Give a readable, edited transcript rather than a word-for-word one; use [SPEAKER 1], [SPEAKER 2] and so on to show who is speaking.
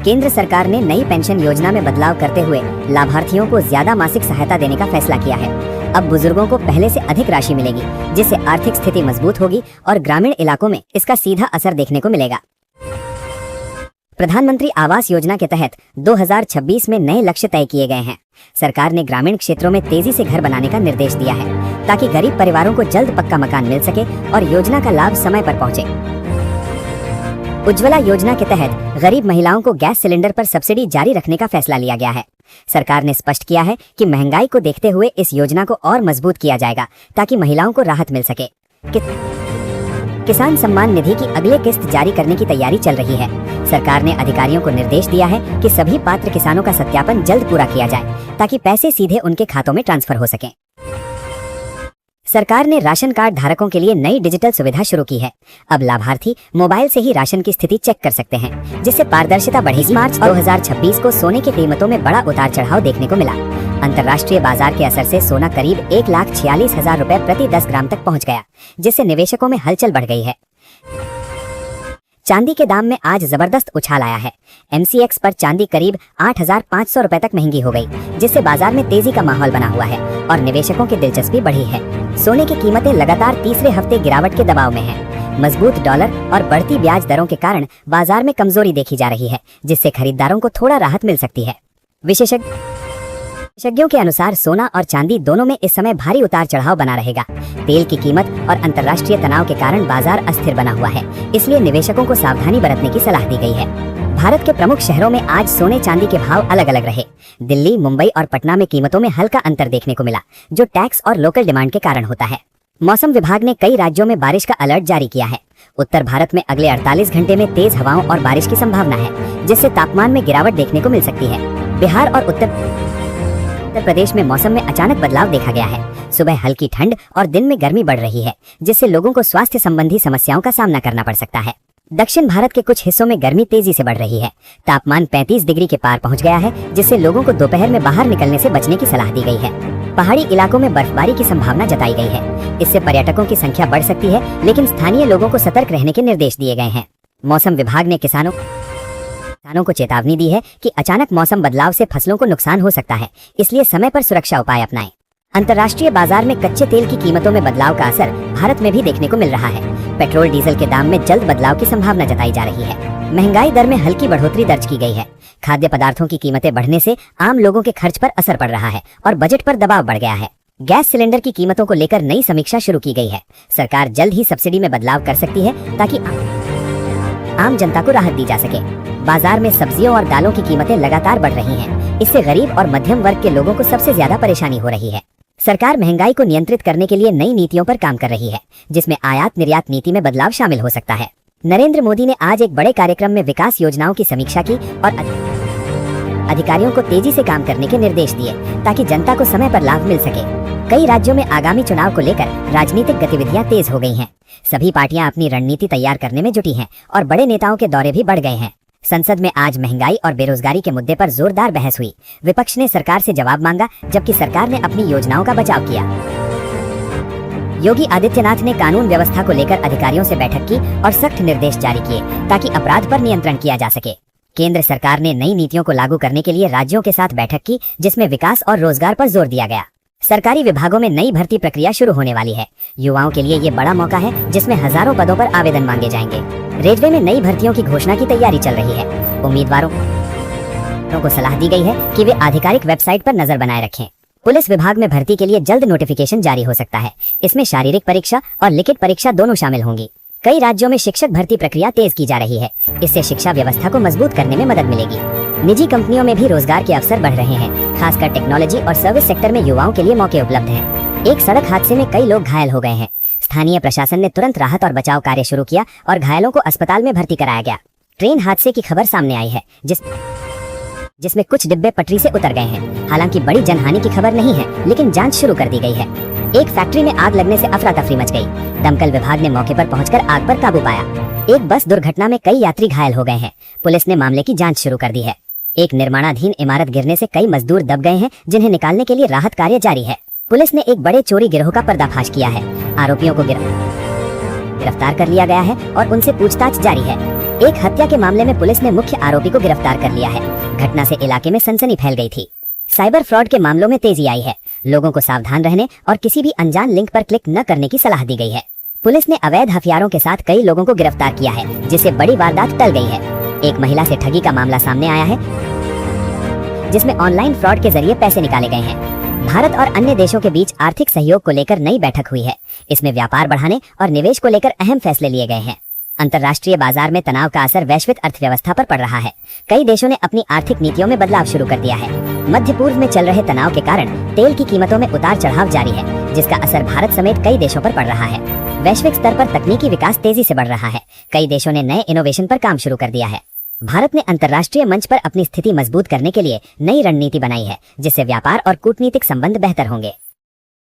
[SPEAKER 1] केंद्र सरकार ने नई पेंशन योजना में बदलाव करते हुए लाभार्थियों को ज्यादा मासिक सहायता देने का फैसला किया है। अब बुजुर्गों को पहले से अधिक राशि मिलेगी, जिससे आर्थिक स्थिति मजबूत होगी और ग्रामीण इलाकों में इसका सीधा असर देखने को मिलेगा। प्रधानमंत्री आवास योजना के तहत 2026 में नए लक्ष्य तय किए गए हैं। सरकार ने ग्रामीण क्षेत्रों में तेजी से घर बनाने का निर्देश दिया है, ताकि गरीब परिवारों को जल्द पक्का मकान मिल सके और योजना का लाभ समय पर पहुंचे। उज्ज्वला योजना के तहत गरीब महिलाओं को गैस सिलेंडर पर सब्सिडी जारी रखने का फैसला लिया गया है। सरकार ने स्पष्ट किया है कि महंगाई को देखते हुए इस योजना को और मजबूत किया जाएगा, ताकि महिलाओं को राहत मिल सके। किसान सम्मान निधि की अगले किस्त जारी करने की तैयारी चल रही है। सरकार ने अधिकारियों को निर्देश दिया है कि सभी पात्र किसानों का सत्यापन जल्द पूरा किया जाए, ताकि पैसे सीधे उनके खातों में ट्रांसफर हो सकें। सरकार ने राशन कार्ड धारकों के लिए नई डिजिटल सुविधा शुरू की है। अब लाभार्थी मोबाइल से ही राशन की स्थिति चेक कर सकते हैं, जिससे पारदर्शिता बढ़ेगी। मार्च 2026 को सोने की कीमतों में बड़ा उतार चढ़ाव देखने को मिला। अंतर्राष्ट्रीय बाजार के असर से सोना करीब 1,46,000 रुपए प्रति 10 ग्राम तक पहुंच गया, जिससे निवेशकों में हलचल बढ़ गई है। चांदी के दाम में आज जबरदस्त उछाल आया है। MCX पर चांदी करीब 8,500 रुपए तक महंगी हो गई, जिससे बाजार में तेजी का माहौल बना हुआ है और निवेशकों की दिलचस्पी बढ़ी है। सोने की कीमतें लगातार तीसरे हफ्ते गिरावट के दबाव में हैं। मजबूत डॉलर और बढ़ती ब्याज दरों के कारण बाजार में कमजोरी देखी जा रही है, जिससे खरीदारों को थोड़ा राहत मिल सकती है। विशेषज्ञों के अनुसार सोना और चांदी दोनों में इस समय भारी उतार चढ़ाव बना रहेगा। तेल की कीमत और अंतर्राष्ट्रीय तनाव के कारण बाजार अस्थिर बना हुआ है, इसलिए निवेशकों को सावधानी बरतने की सलाह दी गई है। भारत के प्रमुख शहरों में आज सोने चांदी के भाव अलग अलग रहे। दिल्ली, मुंबई और पटना में कीमतों में हल्का अंतर देखने को मिला, जो टैक्स और लोकल डिमांड के कारण होता है। मौसम विभाग ने कई राज्यों में बारिश का अलर्ट जारी किया है। उत्तर भारत में अगले 48 घंटे में तेज हवाओं और बारिश की संभावना है, जिससे तापमान में गिरावट देखने को मिल सकती है। बिहार और उत्तर प्रदेश में मौसम में अचानक बदलाव देखा गया है। सुबह हल्की ठंड और दिन में गर्मी बढ़ रही है, जिससे लोगों को स्वास्थ्य संबंधी समस्याओं का सामना करना पड़ सकता है। दक्षिण भारत के कुछ हिस्सों में गर्मी तेजी से बढ़ रही है। तापमान 35 डिग्री के पार पहुंच गया है, जिससे लोगों को दोपहर में बाहर निकलने से बचने की सलाह दी गई है। पहाड़ी इलाकों में बर्फबारी की संभावना जताई गई है। इससे पर्यटकों की संख्या बढ़ सकती है, लेकिन स्थानीय लोगों को सतर्क रहने के निर्देश दिए गए हैं। मौसम विभाग ने किसानों को चेतावनी दी है कि अचानक मौसम बदलाव से फसलों को नुकसान हो सकता है, इसलिए समय पर सुरक्षा उपाय अपनाएं। अंतर्राष्ट्रीय बाजार में कच्चे तेल की कीमतों में बदलाव का असर भारत में भी देखने को मिल रहा है। पेट्रोल डीजल के दाम में जल्द बदलाव की संभावना जताई जा रही है। महंगाई दर में हल्की बढ़ोतरी दर्ज की गई है। खाद्य पदार्थों की कीमतें बढ़ने से आम लोगों के खर्च पर असर पड़ रहा है और बजट पर दबाव बढ़ गया है। गैस सिलेंडर की कीमतों को लेकर नई समीक्षा शुरू की गई है। सरकार जल्द ही सब्सिडी में बदलाव कर सकती है, ताकि आम जनता को राहत दी जा सके। बाजार में सब्जियों और दालों की कीमतें लगातार बढ़ रही हैं। इससे गरीब और मध्यम वर्ग के लोगों को सबसे ज्यादा परेशानी हो रही है। सरकार महंगाई को नियंत्रित करने के लिए नई नीतियों पर काम कर रही है, जिसमें आयात निर्यात नीति में बदलाव शामिल हो सकता है। नरेंद्र मोदी ने आज एक बड़े कार्यक्रम में विकास योजनाओं की समीक्षा की और अधिकारियों को तेजी से काम करने के निर्देश दिए, ताकि जनता को समय पर लाभ मिल सके। कई राज्यों में आगामी चुनाव को लेकर राजनीतिक गतिविधियां तेज हो गई हैं। सभी पार्टियां अपनी रणनीति तैयार करने में जुटी हैं और बड़े नेताओं के दौरे भी बढ़ गए हैं। संसद में आज महंगाई और बेरोजगारी के मुद्दे पर जोरदार बहस हुई। विपक्ष ने सरकार से जवाब मांगा, जबकि सरकार ने अपनी योजनाओं का बचाव किया। योगी आदित्यनाथ ने कानून व्यवस्था को लेकर अधिकारियों से बैठक की और सख्त निर्देश जारी किए, ताकि अपराध पर नियंत्रण किया जा सके। केंद्र सरकार ने नई नीतियों को लागू करने के लिए राज्यों के साथ बैठक की, जिसमें विकास और रोजगार पर जोर दिया गया। सरकारी विभागों में नई भर्ती प्रक्रिया शुरू होने वाली है। युवाओं के लिए ये बड़ा मौका है, जिसमें हजारों पदों पर आवेदन मांगे जाएंगे। रेलवे में नई भर्तियों की घोषणा की तैयारी चल रही है। उम्मीदवारों को सलाह दी गई है कि वे आधिकारिक वेबसाइट पर नजर बनाए रखें। पुलिस विभाग में भर्ती के लिए जल्द नोटिफिकेशन जारी हो सकता है। इसमें शारीरिक परीक्षा और लिखित परीक्षा दोनों शामिल होंगी। कई राज्यों में शिक्षक भर्ती प्रक्रिया तेज की जा रही है। इससे शिक्षा व्यवस्था को मजबूत करने में मदद मिलेगी। निजी कंपनियों में भी रोजगार के अवसर बढ़ रहे हैं। खासकर टेक्नोलॉजी और सर्विस सेक्टर में युवाओं के लिए मौके उपलब्ध हैं। एक सड़क हादसे में कई लोग घायल हो गए हैं। स्थानीय प्रशासन ने तुरंत राहत और बचाव कार्य शुरू किया और घायलों को अस्पताल में भर्ती कराया गया। ट्रेन हादसे की खबर सामने आई है, जिसमें कुछ डिब्बे पटरी से उतर गए हैं। हालांकि बड़ी जनहानि की खबर नहीं है, लेकिन जांच शुरू कर दी गई है। एक फैक्ट्री में आग लगने से अफरा तफरी मच गई। दमकल विभाग ने मौके पर पहुंचकर आग पर काबू पाया। एक बस दुर्घटना में कई यात्री घायल हो गए हैं। पुलिस ने मामले की जांच शुरू कर दी है। एक निर्माणाधीन इमारत गिरने से कई मजदूर दब गए हैं, जिन्हें निकालने के लिए राहत कार्य जारी है। पुलिस ने एक बड़े चोरी गिरोह का पर्दाफाश किया है। आरोपियों को गिरफ्तार कर लिया गया है और उनसे पूछताछ जारी है। एक हत्या के मामले में पुलिस ने मुख्य आरोपी को गिरफ्तार कर लिया है। घटना से इलाके में सनसनी फैल गई थी। साइबर फ्रॉड के मामलों में तेजी आई है। लोगों को सावधान रहने और किसी भी अनजान लिंक पर क्लिक न करने की सलाह दी गई है। पुलिस ने अवैध हथियारों के साथ कई लोगों को गिरफ्तार किया है, जिससे बड़ी वारदात टल गई है। एक महिला से ठगी का मामला सामने आया है, जिसमें ऑनलाइन फ्रॉड के जरिए पैसे निकाले गए हैं। भारत और अन्य देशों के बीच आर्थिक सहयोग को लेकर नई बैठक हुई है। इसमें व्यापार बढ़ाने और निवेश को लेकर अहम फैसले लिए गए हैं। अंतर्राष्ट्रीय बाजार में तनाव का असर वैश्विक अर्थव्यवस्था पर पड़ रहा है। कई देशों ने अपनी आर्थिक नीतियों में बदलाव शुरू कर दिया है। मध्य पूर्व में चल रहे तनाव के कारण तेल की कीमतों में उतार चढ़ाव जारी है, जिसका असर भारत समेत कई देशों पर पड़ रहा है। वैश्विक स्तर पर तकनीकी विकास तेजी से बढ़ रहा है। कई देशों ने नए इनोवेशन पर काम शुरू कर दिया है। भारत ने अंतर्राष्ट्रीय मंच पर अपनी स्थिति मजबूत करने के लिए नई रणनीति बनाई है, जिससे व्यापार और कूटनीतिक संबंध बेहतर होंगे।